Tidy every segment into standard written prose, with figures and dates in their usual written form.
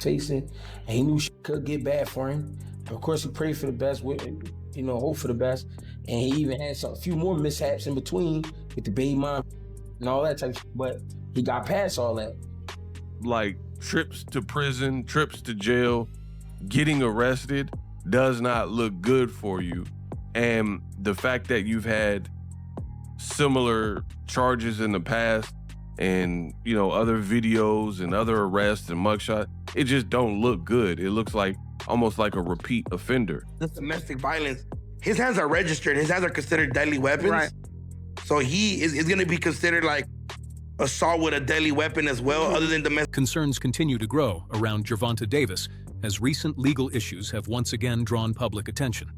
facing, and he knew shit could get bad for him. Of course, he prayed for the best, hope for the best, and he even had a few more mishaps in between with the baby mom and all that type of shit, but he got past all that. Like trips to prison, trips to jail, getting arrested does not look good for you. And the fact that you've had similar charges in the past and, other videos and other arrests and mugshot, it just don't look good. It looks like almost like a repeat offender. This domestic violence, his hands are registered. His hands are considered deadly weapons. Right. So he is going to be considered like assault with a deadly weapon as well, other than domestic. Concerns continue to grow around Gervonta Davis as recent legal issues have once again drawn public attention.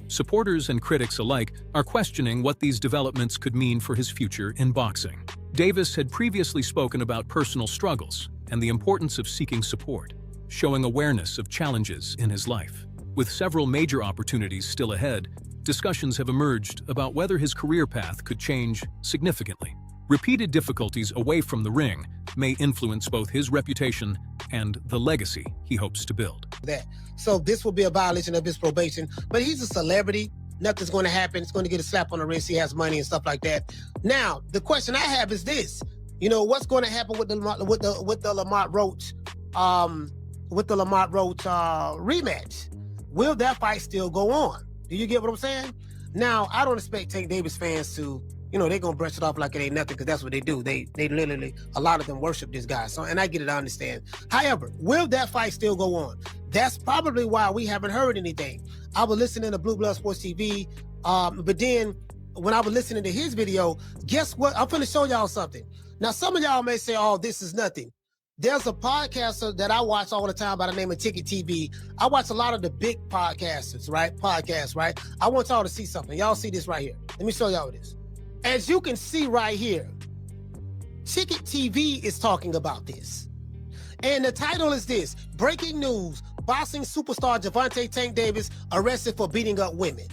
Supporters and critics alike are questioning what these developments could mean for his future in boxing. Davis had previously spoken about personal struggles and the importance of seeking support, showing awareness of challenges in his life. With several major opportunities still ahead, discussions have emerged about whether his career path could change significantly. Repeated difficulties away from the ring may influence both his reputation and the legacy he hopes to build. So this will be a violation of his probation, but he's a celebrity. Nothing's going to happen. It's going to get a slap on the wrist. He has money and stuff like that. Now, the question I have is this: what's going to happen with the Lamont Roach, rematch? Will that fight still go on? Do you get what I'm saying? Now, I don't expect Tank Davis fans to, they're going to brush it off like it ain't nothing, because that's what they do. They literally, a lot of them worship this guy. So, and I get it, I understand. However, will that fight still go on? That's probably why we haven't heard anything. I was listening to Blue Blood Sports TV, but then when I was listening to his video, guess what? I'm going to show y'all something. Now, some of y'all may say, oh, this is nothing. There's a podcaster that I watch all the time by the name of Ticket TV. I watch a lot of the big podcasters, right? Podcasts, right? I want y'all to see something. Y'all see this right here. Let me show y'all this. As you can see right here, Ticket TV is talking about this. And the title is this: Breaking News, boxing superstar Gervonta Tank Davis arrested for beating up women.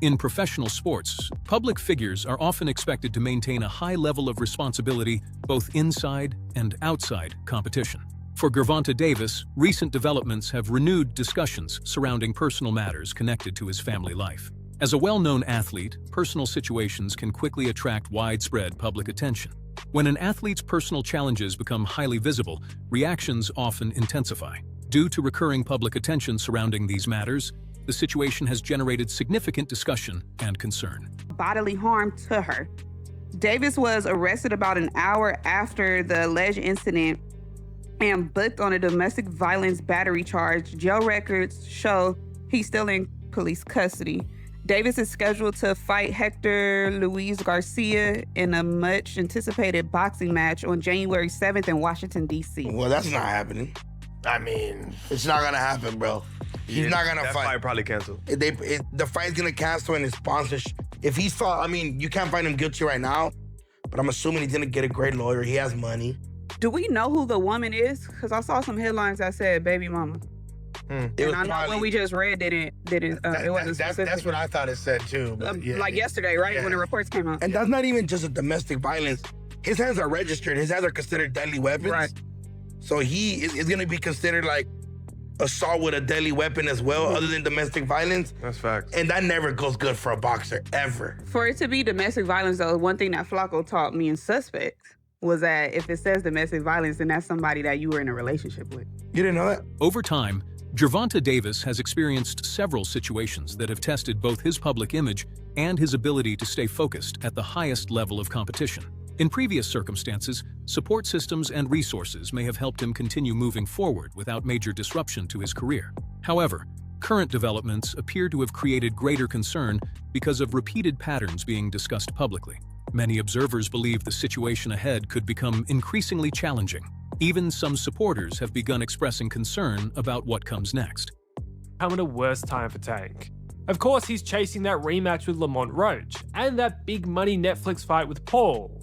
In professional sports, public figures are often expected to maintain a high level of responsibility both inside and outside competition. For Gervonta Davis, recent developments have renewed discussions surrounding personal matters connected to his family life. As a well-known athlete, personal situations can quickly attract widespread public attention. When an athlete's personal challenges become highly visible, reactions often intensify. Due to recurring public attention surrounding these matters, the situation has generated significant discussion and concern. Bodily harm to her. Davis was arrested about an hour after the alleged incident and booked on a domestic violence battery charge. Jail records show he's still in police custody. Davis is scheduled to fight Hector Luis Garcia in a much-anticipated boxing match on January 7th in Washington, D.C. Well, that's not happening. I mean, it's not going to happen, bro. He's not going to fight. That fight probably canceled. The fight's going to cancel and his sponsorship. If he's fought, you can't find him guilty right now, but I'm assuming he's going to get a great lawyer. He has money. Do we know who the woman is? Because I saw some headlines that said baby mama. And I know when we just read it wasn't specific. That's what I thought it said too. Like yesterday, right? Yeah. When the reports came out. And that's not even just a domestic violence. His hands are registered. His hands are considered deadly weapons. Right. So he is going to be considered like assault with a deadly weapon as well, other than domestic violence. That's facts. And that never goes good for a boxer, ever. For it to be domestic violence, though, one thing that Flacco taught me in Suspect was that if it says domestic violence, then that's somebody that you were in a relationship with. You didn't know that? Over time, Gervonta Davis has experienced several situations that have tested both his public image and his ability to stay focused at the highest level of competition. In previous circumstances, support systems and resources may have helped him continue moving forward without major disruption to his career. However, current developments appear to have created greater concern because of repeated patterns being discussed publicly. Many observers believe the situation ahead could become increasingly challenging. Even some supporters have begun expressing concern about what comes next. Coming a worse time for Tank. Of course, he's chasing that rematch with Lamont Roach and that big money Netflix fight with Paul.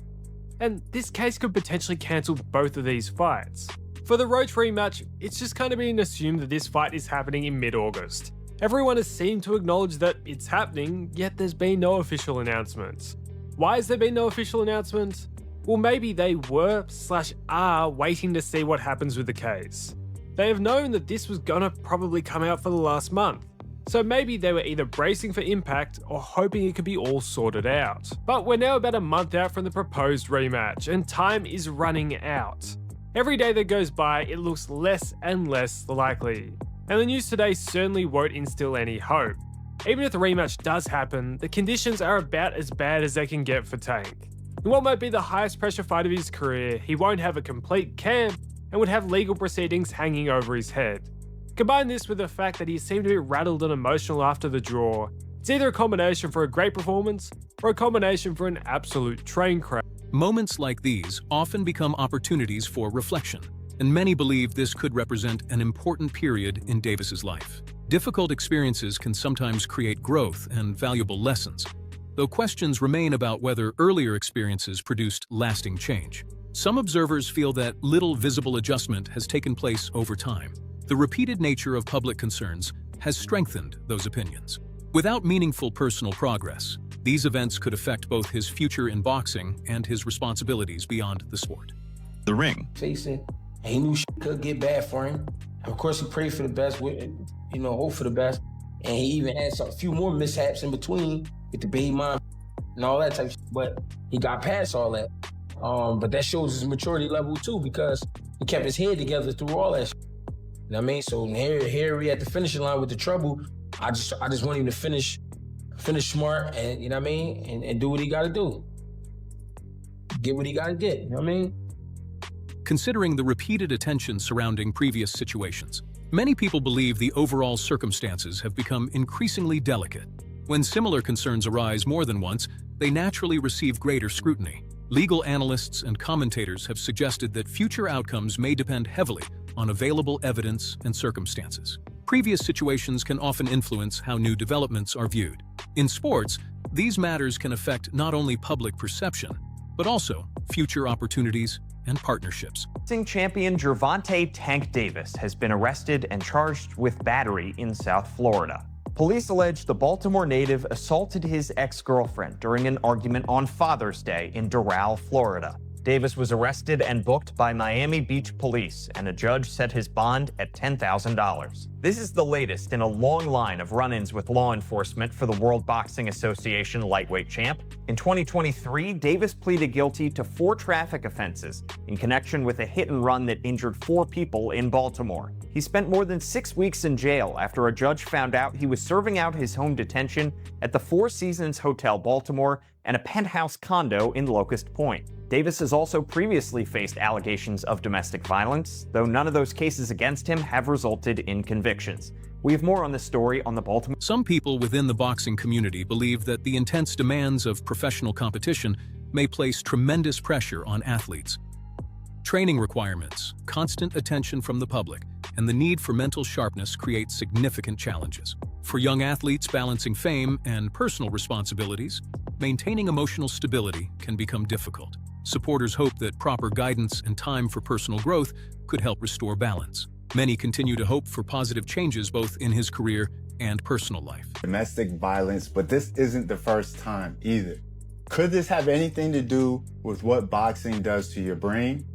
And this case could potentially cancel both of these fights. For the Roach rematch, it's just kind of being assumed that this fight is happening in mid-August. Everyone has seemed to acknowledge that it's happening, yet there's been no official announcements. Why has there been no official announcements? Well, maybe they were/are waiting to see what happens with the case. They have known that this was gonna probably come out for the last month, so maybe they were either bracing for impact or hoping it could be all sorted out. But we're now about a month out from the proposed rematch, and time is running out. Every day that goes by, it looks less and less likely. And the news today certainly won't instill any hope. Even if the rematch does happen, the conditions are about as bad as they can get for Tank. In what might be the highest pressure fight of his career, he won't have a complete camp and would have legal proceedings hanging over his head. Combine this with the fact that he seemed a bit rattled and emotional after the draw. It's either a combination for a great performance or a combination for an absolute train crash. Moments like these often become opportunities for reflection, and many believe this could represent an important period in Davis's life. Difficult experiences can sometimes create growth and valuable lessons, though questions remain about whether earlier experiences produced lasting change. Some observers feel that little visible adjustment has taken place over time. The repeated nature of public concerns has strengthened those opinions. Without meaningful personal progress, these events could affect both his future in boxing and his responsibilities beyond the sport. The ring. Facing, and he knew shit could get bad for him. And of course, he prayed for the best, hope for the best. And he even had a few more mishaps in between with the baby mom and all that type of shit. But he got past all that. But that shows his maturity level too, because he kept his head together through all that shit. You know what I mean? So here we at the finishing line with the trouble. I just want him to finish smart, and you know what I mean, and do what he got to do. Get what he got to get. You know what I mean? Considering the repeated attention surrounding previous situations, many people believe the overall circumstances have become increasingly delicate. When similar concerns arise more than once, they naturally receive greater scrutiny. Legal analysts and commentators have suggested that future outcomes may depend heavily on available evidence and circumstances. Previous situations can often influence how new developments are viewed. In sports, these matters can affect not only public perception, but also future opportunities and partnerships. Boxing champion Gervonta "Tank" Davis has been arrested and charged with battery in South Florida. Police allege the Baltimore native assaulted his ex-girlfriend during an argument on Father's Day in Doral, Florida. Davis was arrested and booked by Miami Beach police, and a judge set his bond at $10,000. This is the latest in a long line of run-ins with law enforcement for the World Boxing Association lightweight champ. In 2023, Davis pleaded guilty to 4 traffic offenses in connection with a hit-and-run that injured 4 people in Baltimore. He spent more than 6 weeks in jail after a judge found out he was serving out his home detention at the Four Seasons Hotel Baltimore and a penthouse condo in Locust Point. Davis has also previously faced allegations of domestic violence, though none of those cases against him have resulted in convictions. We have more on this story on the Baltimore. Some people within the boxing community believe that the intense demands of professional competition may place tremendous pressure on athletes. Training requirements, constant attention from the public, and the need for mental sharpness create significant challenges. For young athletes balancing fame and personal responsibilities, maintaining emotional stability can become difficult. Supporters hope that proper guidance and time for personal growth could help restore balance. Many continue to hope for positive changes both in his career and personal life. Domestic violence, but this isn't the first time either. Could this have anything to do with what boxing does to your brain?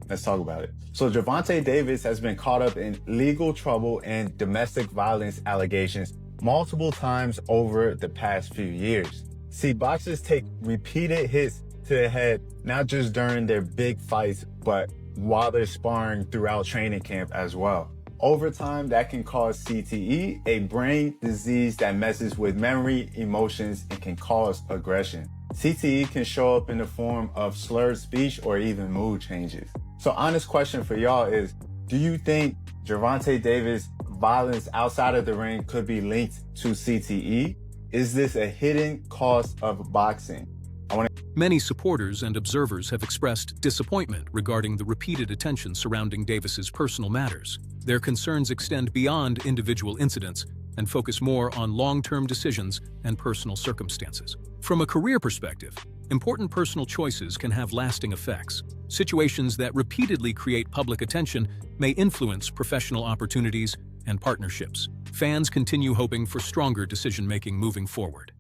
Let's talk about it. So Gervonta Davis has been caught up in legal trouble and domestic violence allegations multiple times over the past few years. See, boxers take repeated hits to the head, not just during their big fights, but while they're sparring throughout training camp as well. Over time, that can cause CTE, a brain disease that messes with memory, emotions, and can cause aggression. CTE can show up in the form of slurred speech or even mood changes. So honest question for y'all is, do you think Gervonta Davis' violence outside of the ring could be linked to CTE? Is this a hidden cost of boxing? Many supporters and observers have expressed disappointment regarding the repeated attention surrounding Davis's personal matters. Their concerns extend beyond individual incidents and focus more on long-term decisions and personal circumstances. From a career perspective, important personal choices can have lasting effects. Situations that repeatedly create public attention may influence professional opportunities and partnerships. Fans continue hoping for stronger decision-making moving forward.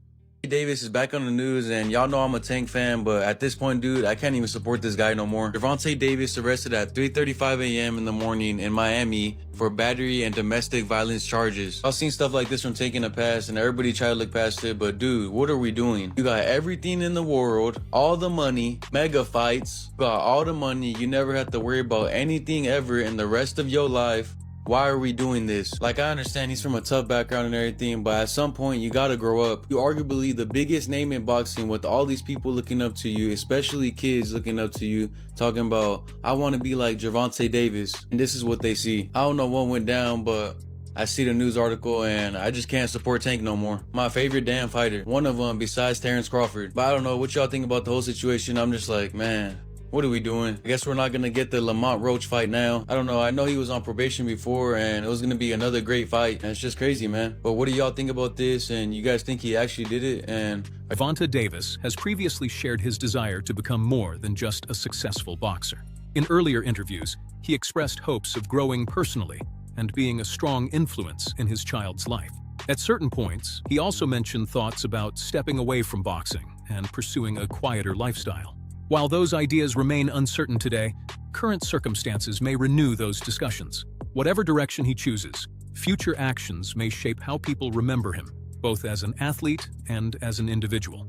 Davis is back on the news, and y'all know I'm a Tank fan, but at this point, dude, I can't even support this guy no more. Gervonta Davis arrested at 3:35 a.m. in the morning in Miami for battery and domestic violence charges. I've seen stuff like this from Tank in the past, and everybody try to look past it, but dude, what are we doing? You got everything in the world, all the money, mega fights, you got all the money, you never have to worry about anything ever in the rest of your life. Why are we doing this? Like, I understand he's from a tough background and everything, but at some point you gotta grow up. You're arguably the biggest name in boxing with all these people looking up to you, especially kids looking up to you, talking about, I wanna be like Gervonta Davis. And this is what they see. I don't know what went down, but I see the news article and I just can't support Tank no more. My favorite damn fighter. One of them besides Terrence Crawford. But I don't know what y'all think about the whole situation. I'm just like, man, what are we doing? I guess we're not gonna get the Lamont Roach fight now. I don't know. I know he was on probation before and it was gonna be another great fight. And it's just crazy, man. But what do y'all think about this? And you guys think he actually did it? And Gervonta Davis has previously shared his desire to become more than just a successful boxer. In earlier interviews, he expressed hopes of growing personally and being a strong influence in his child's life. At certain points, he also mentioned thoughts about stepping away from boxing and pursuing a quieter lifestyle. While those ideas remain uncertain today, current circumstances may renew those discussions. Whatever direction he chooses, future actions may shape how people remember him, both as an athlete and as an individual.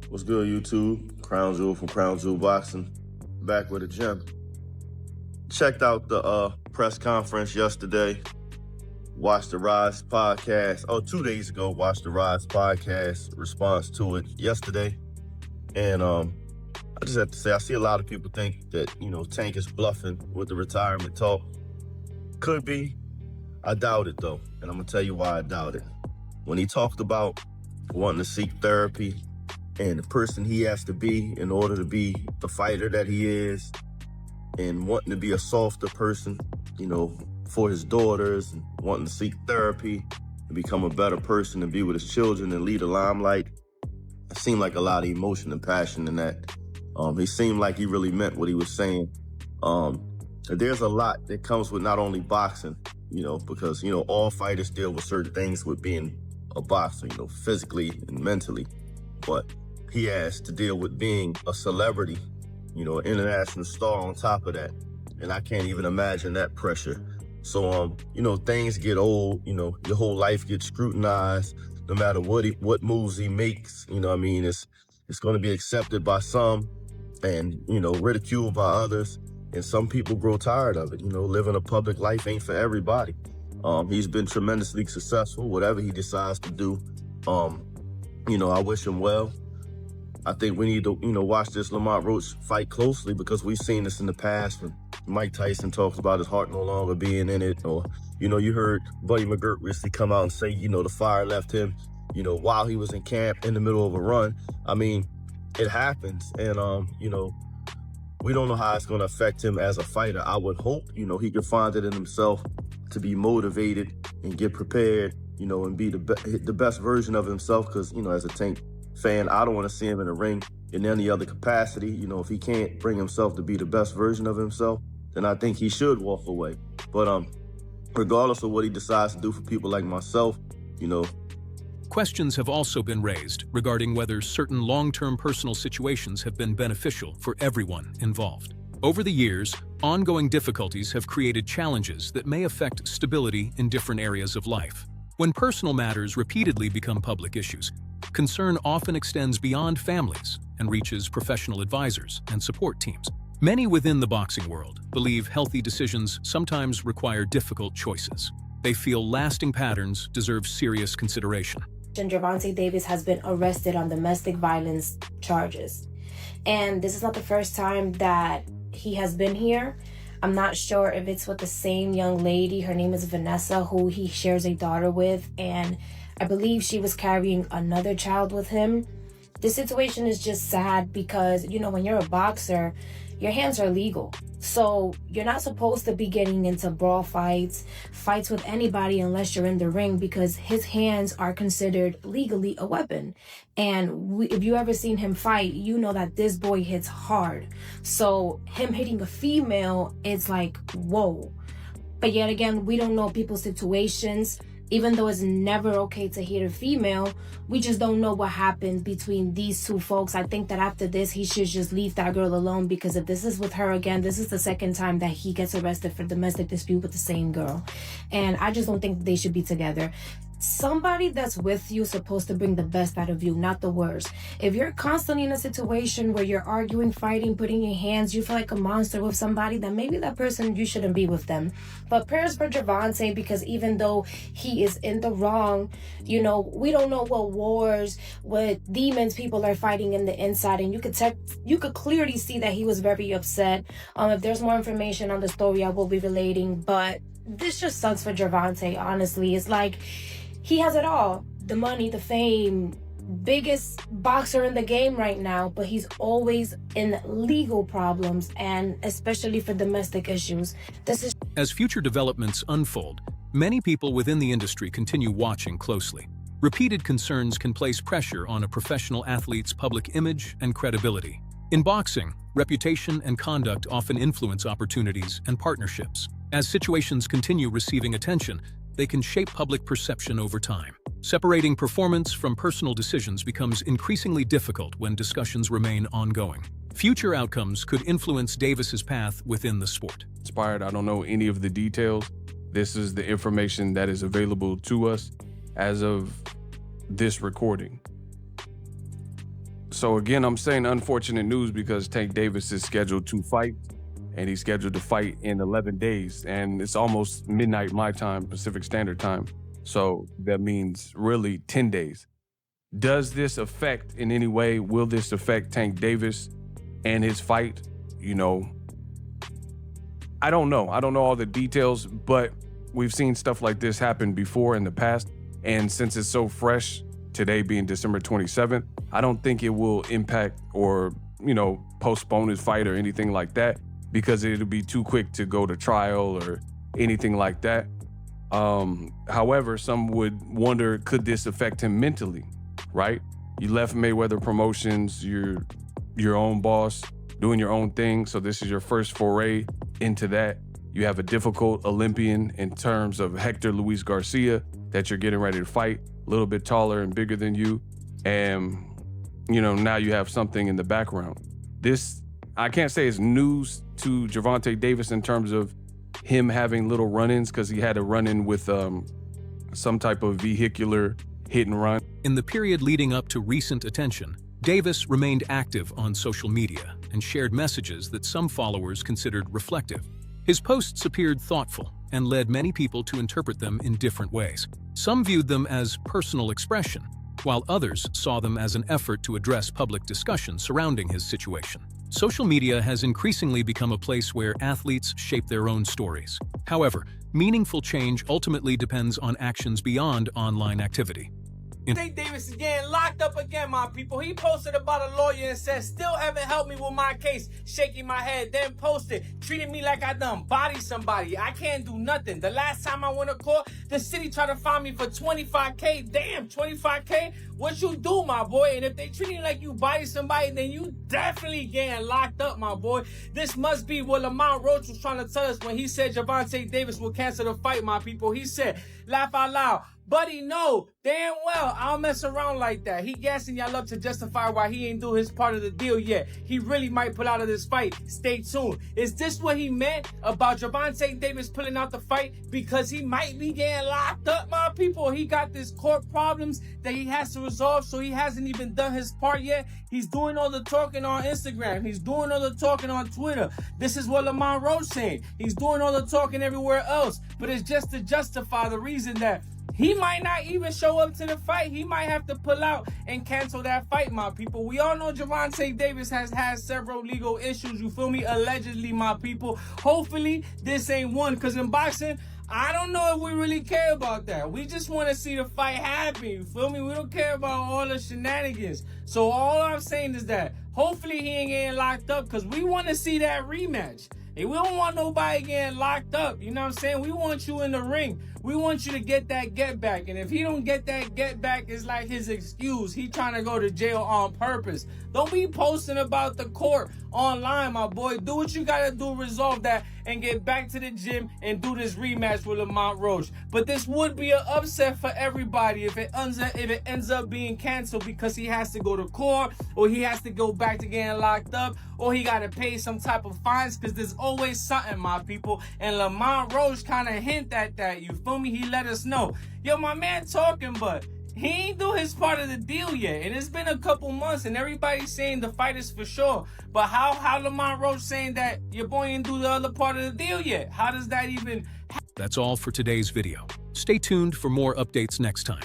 What's good, YouTube? Crown Jewel from Crown Jewel Boxing, back with a gem. Checked out the press conference yesterday. Watched the Rise podcast. 2 days ago, watched the Rise podcast response to it yesterday. And I just have to say, I see a lot of people think that, Tank is bluffing with the retirement talk. Could be. I doubt it, though. And I'm going to tell you why I doubt it. When he talked about wanting to seek therapy and the person he has to be in order to be the fighter that he is and wanting to be a softer person, for his daughters and wanting to seek therapy and become a better person and be with his children and lead a limelight, it seemed like a lot of emotion and passion in that. He seemed like he really meant what he was saying. There's a lot that comes with not only boxing, because, all fighters deal with certain things with being a boxer, physically and mentally. But he has to deal with being a celebrity, an international star on top of that. And I can't even imagine that pressure. So, things get old, your whole life gets scrutinized, no matter what moves he makes, it's going to be accepted by some and, ridiculed by others. And some people grow tired of it. Living a public life ain't for everybody. He's been tremendously successful, whatever he decides to do. I wish him well. I think we need to, watch this Lamont Roach fight closely because we've seen this in the past when Mike Tyson talks about his heart no longer being in it. Or, you heard Buddy McGirt recently come out and say, the fire left him, while he was in camp in the middle of a run. I mean, it happens. And, we don't know how it's going to affect him as a fighter. I would hope, he can find it in himself to be motivated and get prepared, and be the best version of himself. Because, as a Tank fan, I don't want to see him in the ring in any other capacity. If he can't bring himself to be the best version of himself, then I think he should walk away. But regardless of what he decides to do for people like myself, Questions have also been raised regarding whether certain long-term personal situations have been beneficial for everyone involved. Over the years, ongoing difficulties have created challenges that may affect stability in different areas of life. When personal matters repeatedly become public issues, concern often extends beyond families and reaches professional advisors and support teams. Many within the boxing world believe healthy decisions sometimes require difficult choices. They feel lasting patterns deserve serious consideration. Gervonta Davis has been arrested on domestic violence charges. And this is not the first time that he has been here. I'm not sure if it's with the same young lady. Her name is Vanessa, who he shares a daughter with. And I believe she was carrying another child with him. This situation is just sad because, when you're a boxer, your hands are legal. So you're not supposed to be getting into brawl fights with anybody unless you're in the ring, because his hands are considered legally a weapon. And if you ever seen him fight, you know that this boy hits hard. So him hitting a female, it's like, whoa. But yet again, we don't know people's situations. even though it's never okay to hit a female, we just don't know what happened between these two folks. I think that after this, he should just leave that girl alone, because if this is with her again, this is the second time that he gets arrested for domestic dispute with the same girl. And I just don't think they should be together. Somebody that's with you is supposed to bring the best out of you, not the worst. If you're constantly in a situation where you're arguing, fighting, putting your hands, you feel like a monster with somebody, then maybe that person, you shouldn't be with them. But prayers for Gervonta, because even though he is in the wrong, you know, we don't know what wars, what demons people are fighting in the inside, and you could clearly see that he was very upset. If there's more information on the story, I will be relating, but this just sucks for Gervonta, honestly. It's like, he has it all. The money, the fame, biggest boxer in the game right now, but he's always in legal problems, and especially for domestic issues. As future developments unfold, many people within the industry continue watching closely. Repeated concerns can place pressure on a professional athlete's public image and credibility. In boxing, reputation and conduct often influence opportunities and partnerships. As situations continue receiving attention, they can shape public perception over time. Separating performance from personal decisions becomes increasingly difficult when discussions remain ongoing. Future outcomes could influence Davis's path within the sport. Inspired, I don't know any of the details. This is the information that is available to us as of this recording. So again, I'm saying unfortunate news because Tank Davis is scheduled to fight, and he's scheduled to fight in 11 days, and it's almost midnight my time, Pacific Standard Time. So that means really 10 days. Does this affect in any way? Will this affect Tank Davis and his fight? You know, I don't know. I don't know all the details, but we've seen stuff like this happen before in the past. And since it's so fresh, today being December 27th, I don't think it will impact or, you know, postpone his fight or anything like that, because it'll be too quick to go to trial or anything like that. However, some would wonder, could this affect him mentally, right? You left Mayweather Promotions, you're your own boss, doing your own thing. So this is your first foray into that. You have a difficult Olympian in terms of Hector Luis Garcia that you're getting ready to fight, a little bit taller and bigger than you. And, you know, now you have something in the background. This, I can't say it's news to Gervonta Davis in terms of him having little run-ins, because he had a run-in with some type of vehicular hit and run. In the period leading up to recent attention, Davis remained active on social media and shared messages that some followers considered reflective. His posts appeared thoughtful and led many people to interpret them in different ways. Some viewed them as personal expression, while others saw them as an effort to address public discussion surrounding his situation. Social media has increasingly become a place where athletes shape their own stories. However, meaningful change ultimately depends on actions beyond online activity. Tank Davis is getting locked up again, my people. He posted about a lawyer and said, still haven't helped me with my case. Shaking my head, then posted, treating me like I done bodied somebody. I can't do nothing. The last time I went to court, the city tried to fine me for $25K. Damn, $25K? What you do, my boy? And if they treat you like you bodied somebody, then you definitely getting locked up, my boy. This must be what Lamont Roach was trying to tell us when he said Gervonta Davis will cancel the fight, my people. He said, laugh out loud. Buddy, no, damn well, I don't mess around like that. He gassing y'all up to justify why he ain't do his part of the deal yet. He really might pull out of this fight. Stay tuned. Is this what he meant about Gervonta Davis pulling out the fight? Because he might be getting locked up, my people. He got this court problems that he has to resolve, so he hasn't even done his part yet. He's doing all the talking on Instagram. He's doing all the talking on Twitter. This is what Lamont Roach saying. He's doing all the talking everywhere else, but it's just to justify the reason that he might not even show up to the fight. He might have to pull out and cancel that fight, my people. We all know Gervonta Davis has had several legal issues, you feel me? Allegedly, my people. Hopefully, this ain't one, because in boxing, I don't know if we really care about that. We just want to see the fight happen, you feel me? We don't care about all the shenanigans. So all I'm saying is that hopefully he ain't getting locked up, because we want to see that rematch. And we don't want nobody getting locked up. You know what I'm saying? We want you in the ring. We want you to get that get back. And if he don't get that get back, it's like his excuse. He trying to go to jail on purpose. Don't be posting about the court online, my boy. Do what you gotta do, resolve that, and get back to the gym and do this rematch with Lamont Roach. But this would be an upset for everybody if it ends up being canceled because he has to go to court, or he has to go back to getting locked up, or he gotta pay some type of fines, because there's always something, my people. And Lamont Roach kind of hint at that, you feel me? He let us know. Yo, my man talking, but he ain't do his part of the deal yet. And it's been a couple months and everybody's saying the fight is for sure. But how Lamont Roach saying that your boy ain't do the other part of the deal yet? How does that even happen? That's all for today's video. Stay tuned for more updates next time.